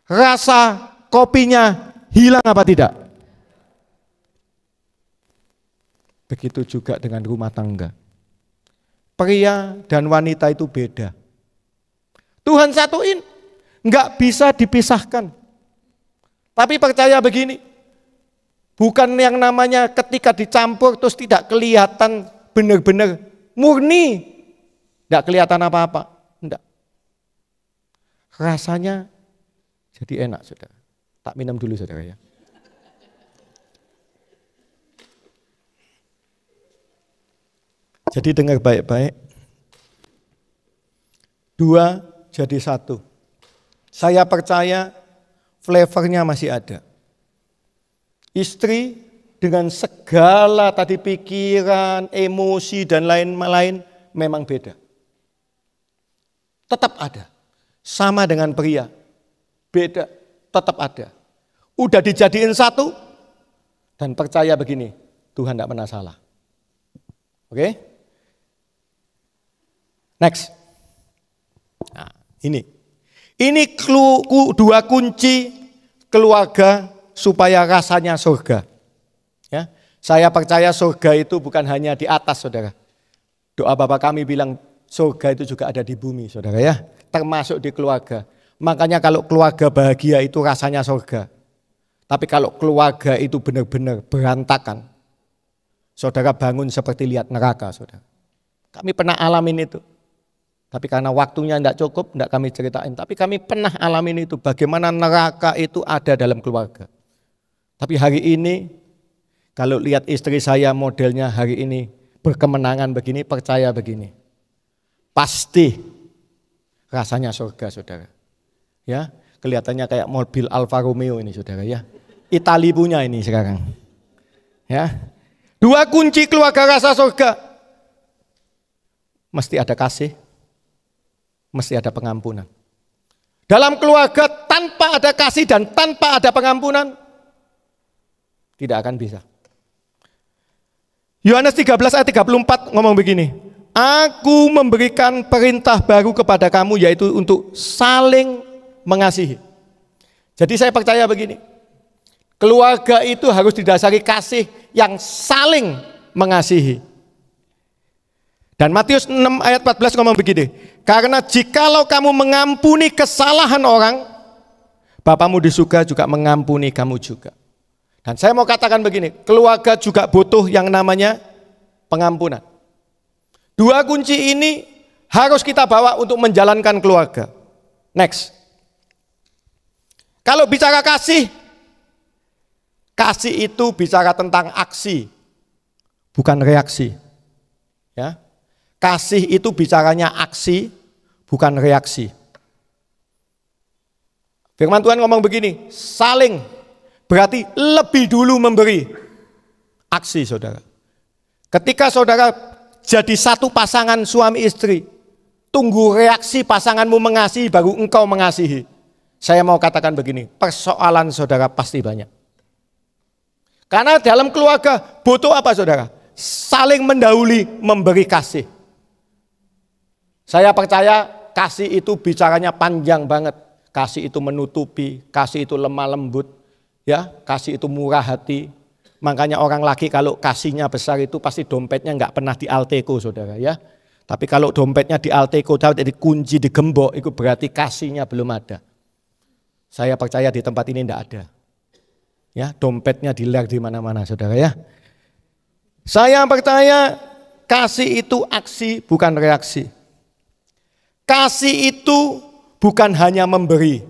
Rasa kopinya hilang apa tidak? Begitu juga dengan rumah tangga. Pria dan wanita itu beda. Tuhan satuin, enggak bisa dipisahkan. Tapi percaya begini, bukan yang namanya ketika dicampur terus tidak kelihatan benar-benar murni, enggak kelihatan apa-apa, enggak. Rasanya jadi enak, saudara. Tak minum dulu, saudara ya. Jadi dengar baik-baik. 2 jadi 1. Saya percaya flavornya masih ada. Istri dengan segala tadi pikiran, emosi dan lain-lain memang beda. Tetap ada. Sama dengan pria. Beda, tetap ada. Udah dijadiin 1 dan percaya begini, Tuhan tidak pernah salah. Oke? Next. Nah, ini 2 kunci keluarga supaya rasanya surga. Ya, saya percaya surga itu bukan hanya di atas, saudara. Doa Bapa kami bilang surga itu juga ada di bumi, saudara ya. Termasuk di keluarga. Makanya kalau keluarga bahagia itu rasanya surga. Tapi kalau keluarga itu benar-benar berantakan, saudara bangun seperti lihat neraka, saudara. Kami pernah alamin itu. Tapi karena waktunya tidak cukup, tidak kami ceritain. Tapi kami pernah alamin itu, bagaimana neraka itu ada dalam keluarga. Tapi hari ini, kalau lihat istri saya modelnya hari ini berkemenangan begini, percaya begini. Pasti rasanya surga, saudara. Ya, kelihatannya kayak mobil Alfa Romeo ini, saudara ya. Itali punya ini sekarang. Ya. 2 kunci keluarga rasa surga. Mesti ada kasih, mesti ada pengampunan. Dalam keluarga tanpa ada kasih dan tanpa ada pengampunan, tidak akan bisa. Yohanes 13 ayat 34 ngomong begini. Aku memberikan perintah baru kepada kamu, yaitu untuk saling mengasihi. Jadi saya percaya begini. Keluarga itu harus didasari kasih yang saling mengasihi. Dan Matius 6 ayat 14 ngomong begini. Karena jikalau kamu mengampuni kesalahan orang, Bapamu di surga juga mengampuni kamu juga. Dan saya mau katakan begini, keluarga juga butuh yang namanya pengampunan. 2 kunci ini harus kita bawa untuk menjalankan keluarga. Next. Kalau bicara kasih, kasih itu bicara tentang aksi, bukan reaksi. Ya. Kasih itu bicaranya aksi, bukan reaksi. Firman Tuhan ngomong begini, saling berarti lebih dulu memberi. Aksi, saudara. Ketika saudara jadi satu pasangan suami istri, tunggu reaksi pasanganmu mengasihi baru engkau mengasihi. Saya mau katakan begini, persoalan saudara pasti banyak. Karena dalam keluarga butuh apa, saudara? Saling mendahului memberi kasih. Saya percaya kasih itu bicaranya panjang banget. Kasih itu menutupi, kasih itu lemah lembut, ya, kasih itu murah hati. Makanya orang laki kalau kasihnya besar itu pasti dompetnya nggak pernah di Alteco, saudara ya. Tapi kalau dompetnya di Alteco, jadi kunci digembok, itu berarti kasihnya belum ada. Saya percaya di tempat ini enggak ada. Ya, dompetnya diler di mana-mana, saudara ya. Saya percaya kasih itu aksi, bukan reaksi. Kasih itu bukan hanya memberi,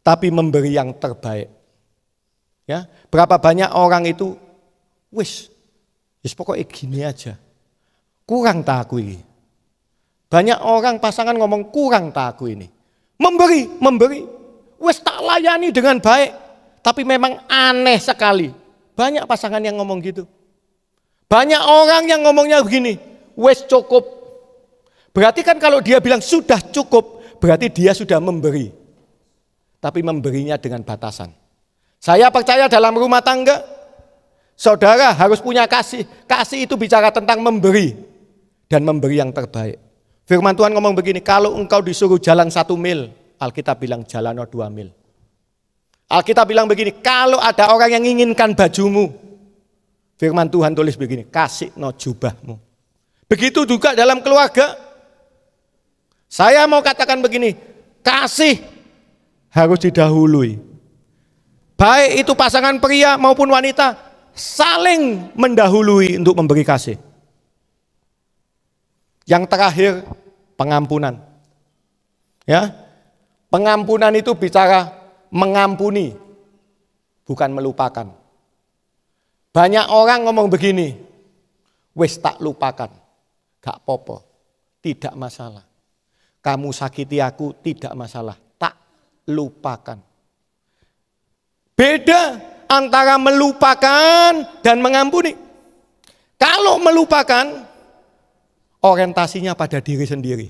tapi memberi yang terbaik. Ya, berapa banyak orang itu, wis pokoknya gini aja, kurang tak aku ini. Banyak orang pasangan ngomong kurang tak aku ini. Memberi, wis tak layani dengan baik. Tapi memang aneh sekali. Banyak pasangan yang ngomong gitu. Banyak orang yang ngomongnya begini, wes cukup. Berarti kan kalau dia bilang sudah cukup, berarti dia sudah memberi. Tapi memberinya dengan batasan. Saya percaya dalam rumah tangga, saudara harus punya kasih. Kasih itu bicara tentang memberi. Dan memberi yang terbaik. Firman Tuhan ngomong begini, kalau engkau disuruh jalan 1 mil, Alkitab bilang jalan 2 mil. Alkitab bilang begini, kalau ada orang yang inginkan bajumu, firman Tuhan tulis begini, kasih no jubahmu. Begitu juga dalam keluarga. Saya mau katakan begini, kasih harus didahului. Baik itu pasangan pria maupun wanita, saling mendahului untuk memberi kasih. Yang terakhir, pengampunan. Ya, pengampunan itu bicara mengampuni, bukan melupakan. Banyak orang ngomong begini, wes tak lupakan, gak popo, tidak masalah. Kamu sakiti aku, tidak masalah, tak lupakan. Beda antara melupakan dan mengampuni. Kalau melupakan, orientasinya pada diri sendiri.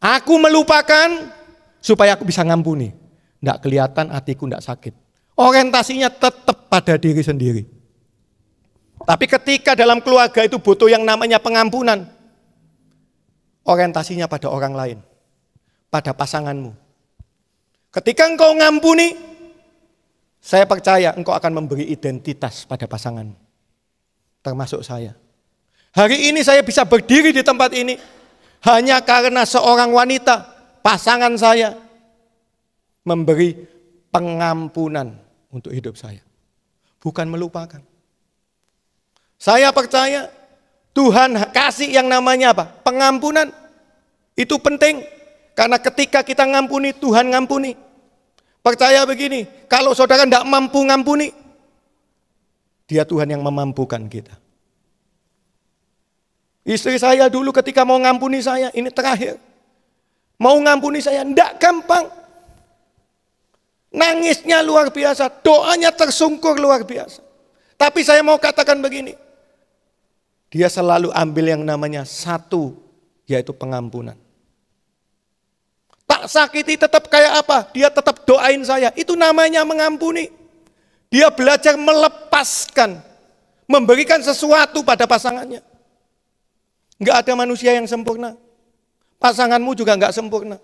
Aku melupakan supaya aku bisa ngampuni. Tidak kelihatan hatiku tidak sakit. Orientasinya tetap pada diri sendiri. Tapi ketika dalam keluarga itu butuh yang namanya pengampunan. Orientasinya pada orang lain. Pada pasanganmu. Ketika engkau ngampuni, saya percaya engkau akan memberi identitas pada pasanganmu. Termasuk saya. Hari ini saya bisa berdiri di tempat ini hanya karena seorang wanita pasangan saya memberi pengampunan untuk hidup saya. Bukan melupakan. Saya percaya Tuhan kasih yang namanya apa? Pengampunan. Itu penting. Karena ketika kita ngampuni, Tuhan ngampuni. Percaya begini, kalau saudara tidak mampu ngampuni, Dia Tuhan yang memampukan kita. Istri saya dulu ketika mau ngampuni saya, ini terakhir. Mau ngampuni saya, tidak gampang. Nangisnya luar biasa, doanya tersungkur luar biasa. Tapi saya mau katakan begini, Dia selalu ambil yang namanya satu, yaitu pengampunan. Tak sakiti tetap kayak apa, Dia tetap doain saya. Itu namanya mengampuni. Dia belajar melepaskan, memberikan sesuatu pada pasangannya. Enggak ada manusia yang sempurna. Pasanganmu juga enggak sempurna.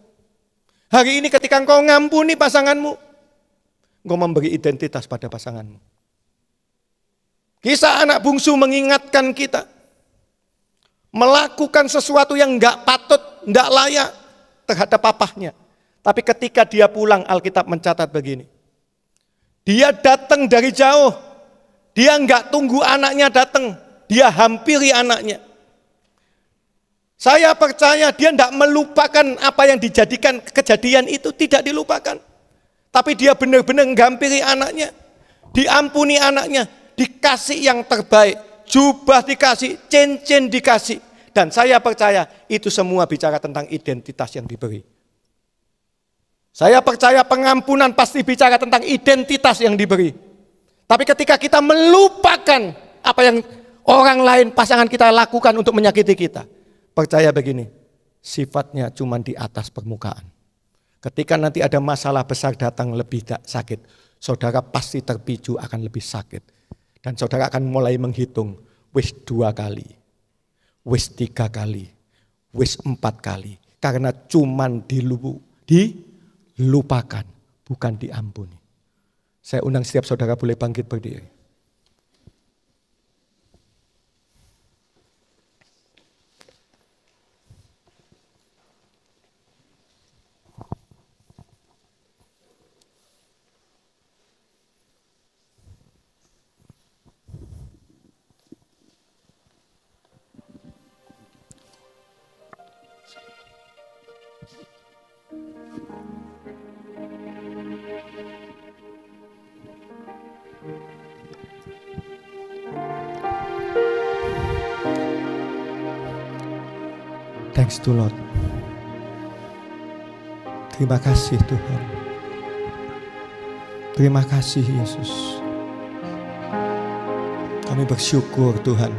Hari ini ketika engkau ngampuni pasanganmu, engkau memberi identitas pada pasanganmu. Kisah anak bungsu mengingatkan kita melakukan sesuatu yang enggak patut, enggak layak terhadap papahnya. Tapi ketika dia pulang, Alkitab mencatat begini. Dia datang dari jauh. Dia enggak tunggu anaknya datang. Dia hampiri anaknya. Saya percaya dia tidak melupakan apa yang dijadikan kejadian itu, tidak dilupakan. Tapi dia benar-benar menghampiri anaknya. Diampuni anaknya. Dikasih yang terbaik. Jubah dikasih, cincin dikasih. Dan saya percaya itu semua bicara tentang identitas yang diberi. Saya percaya pengampunan pasti bicara tentang identitas yang diberi. Tapi ketika kita melupakan apa yang orang lain, pasangan kita lakukan untuk menyakiti kita, percaya begini, sifatnya cuma di atas permukaan. Ketika nanti ada masalah besar datang lebih sakit, saudara pasti terpicu akan lebih sakit. Dan saudara akan mulai menghitung, wis 2 kali. Wis 3 kali, wis 4 kali. Karena cuman dilupakan, bukan diampuni. Saya undang setiap saudara boleh bangkit berdiri. Thanks to Lord. Terima kasih Tuhan. Terima kasih Yesus. Kami bersyukur Tuhan.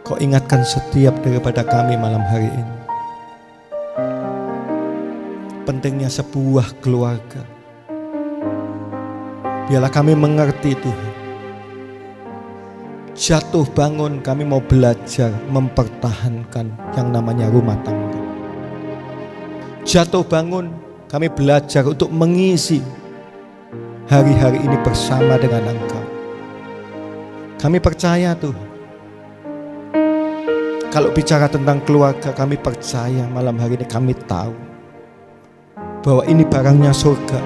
Kau ingatkan setiap daripada kami malam hari ini. Pentingnya sebuah keluarga. Biarlah kami mengerti Tuhan. Jatuh bangun kami mau belajar mempertahankan yang namanya rumah tangga. Jatuh bangun kami belajar untuk mengisi hari-hari ini bersama dengan Engkau. Kami percaya Tuhan. Kalau bicara tentang keluarga, kami percaya malam hari ini kami tahu bahwa ini barangnya surga.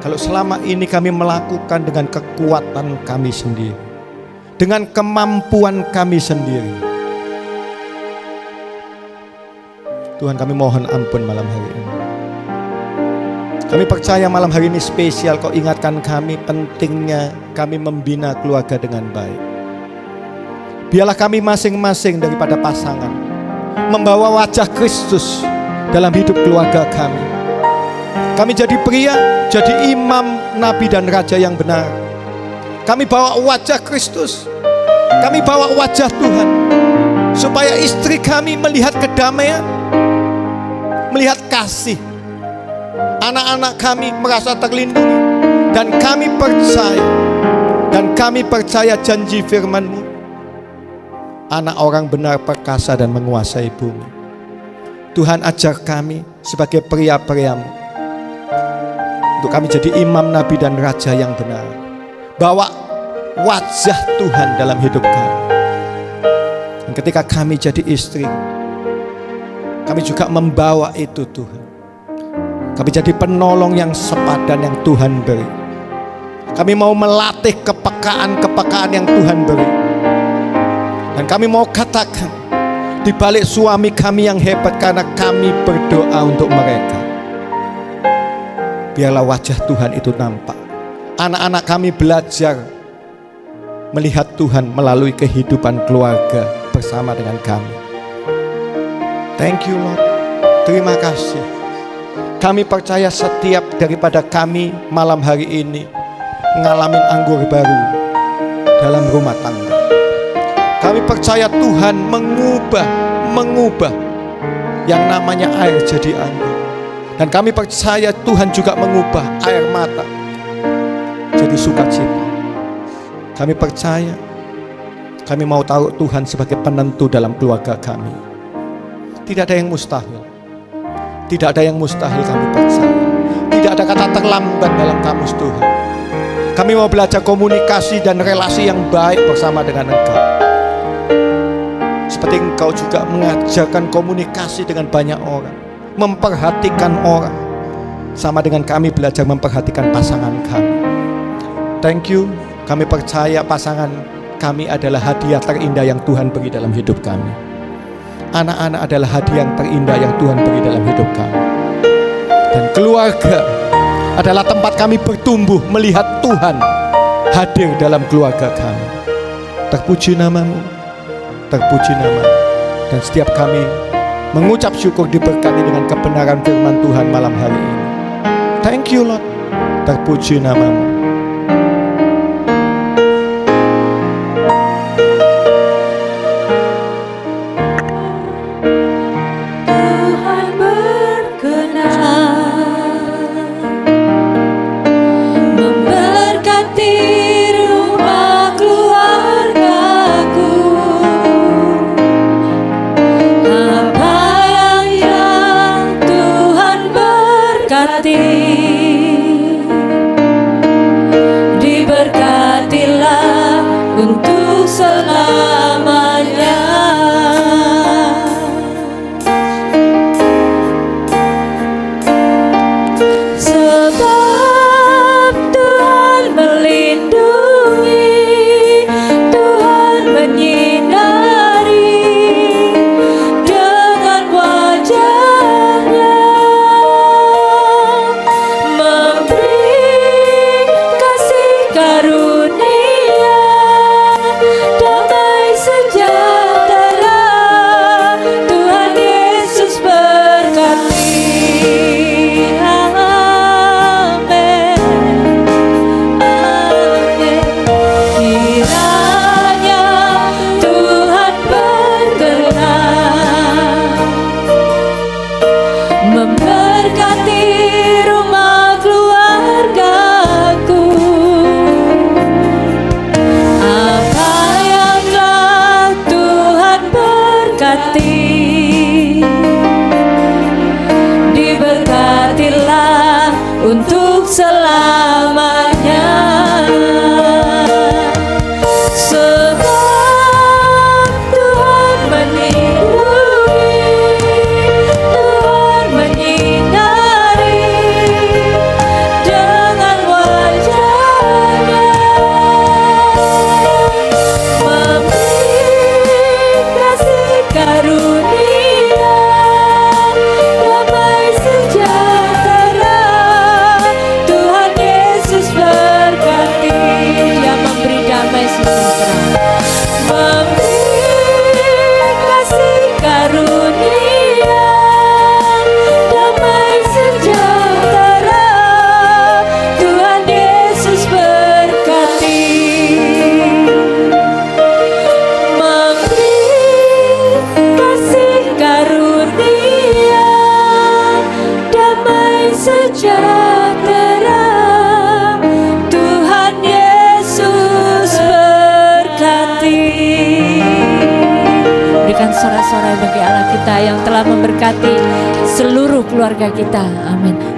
Kalau selama ini kami melakukan dengan kekuatan kami sendiri, dengan kemampuan kami sendiri, Tuhan kami mohon ampun malam hari ini. Kami percaya malam hari ini spesial, Kau ingatkan kami pentingnya kami membina keluarga dengan baik. Biarlah kami masing-masing daripada pasangan membawa wajah Kristus dalam hidup keluarga kami. Kami jadi pria, jadi imam, nabi dan raja yang benar. Kami bawa wajah Kristus. Kami bawa wajah Tuhan. Supaya istri kami melihat kedamaian, melihat kasih. Anak-anak kami merasa terlindungi. Dan kami percaya janji firman-Mu. Anak orang benar perkasa dan menguasai bumi. Tuhan ajar kami sebagai pria-pria-Mu, untuk kami jadi imam, nabi dan raja yang benar. Bawa wajah Tuhan dalam hidup kami. Dan ketika kami jadi istri, Kami juga membawa itu Tuhan. Kami jadi penolong yang sepadan yang Tuhan beri. Kami mau melatih kepekaan yang Tuhan beri. Dan kami mau katakan, di balik suami kami yang hebat karena kami berdoa untuk mereka. Biarlah wajah Tuhan itu nampak. Anak-anak kami belajar melihat Tuhan melalui kehidupan keluarga bersama dengan kami. Thank you Lord. Terima kasih. Kami percaya setiap daripada kami malam hari ini ngalamin anggur baru dalam rumah tangga. Kami percaya Tuhan mengubah yang namanya air jadi anggur. Dan kami percaya Tuhan juga mengubah air mata jadi sukacita. Kami percaya, kami mau taruh Tuhan sebagai penentu dalam keluarga kami. Tidak ada yang mustahil. Tidak ada yang mustahil, kami percaya. Tidak ada kata terlambat dalam kamus Tuhan. Kami mau belajar komunikasi dan relasi yang baik bersama dengan Engkau. Seperti Engkau juga mengajarkan komunikasi dengan banyak orang, memperhatikan orang, sama dengan kami belajar memperhatikan pasangan kami. Thank you. Kami percaya pasangan kami adalah hadiah terindah yang Tuhan beri dalam hidup kami. Anak-anak adalah hadiah yang terindah yang Tuhan beri dalam hidup kami. Dan keluarga adalah tempat kami bertumbuh melihat Tuhan hadir dalam keluarga kami. Terpuji namamu, terpuji namamu. Dan setiap kami mengucap syukur diberkati dengan kebenaran firman Tuhan malam hari ini. Thank you Lord, terpuji namamu. Diberkatilah untuk selamanya. Sebab Tuhan melindungi, Tuhan menyinari dengan wajah-Nya, karunia, damai sejahtera, Tuhan Yesus berkati. Amin, amin. Kiranya Tuhan berkenan memberkati rumah keluargaku. Diberkatilah untuk selamanya. Sebab Tuhan melindungi, Tuhan menyinari dengan wajah-Nya, memberi kasih karunia, damai sejahtera, Tuhan Yesus berkati. Dia memberi damai sejahtera, memberi kasih karunia, damai sejahtera, Tuhan Yesus berkati. Memberi kasih karunia, damai sejahtera, Tuhan Yesus berkati. Berikan sorak-sorai bagi Allah kita yang telah memberkati seluruh keluarga kita. Amin.